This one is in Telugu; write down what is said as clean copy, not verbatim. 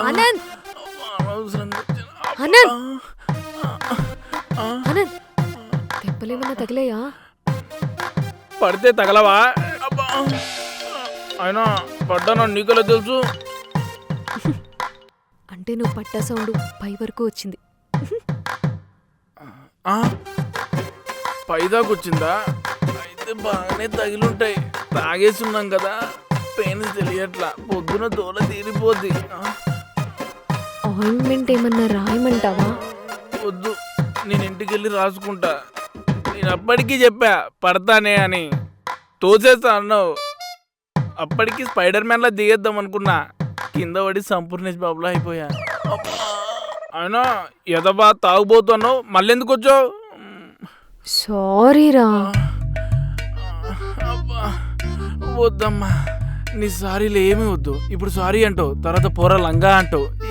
ఆనంద్ అనవసరంగా ఆనంద్ ఆనంద్ దెబ్బలేమన్నా తగిలాయా? పడితే తగలవా? అబ్బా అయినా పడ్డాను నీకెలా తెలుసు? అంటే నువ్వు పట్టా సౌండ్ పై వరకు వచ్చింది. పైదాకా వచ్చిందా? అయితే బాగానే తగిలుంటాయి. తాగేస్తున్నాం కదా, పెయిన్ తెలియట్లా. పొద్దున తోల తీరిపోద్ది. ఆయింట్మెంట్ ఏమన్నా రాయమంటావా? వద్దు, నేను ఇంటికి వెళ్ళి రాసుకుంటా. నేను అప్పటికీ చెప్పా పడతానే అని, తోసేస్తా అన్నావు. అప్పటికి స్పైడర్ మ్యాన్ లా దిగేద్దాం అనుకున్నా, కింద పడి సంపూర్ణేష్ బాబులా అయిపోయా. అయినా ఎదబా తాగుబోతున్నావు, మళ్ళీ ఎందుకు వచ్చావు? సారీరా. వద్దమ్మా, నీ సారీలు ఏమీ వద్దు. ఇప్పుడు సారీ అంటావు, తర్వాత పోరా లంగా అంటావు.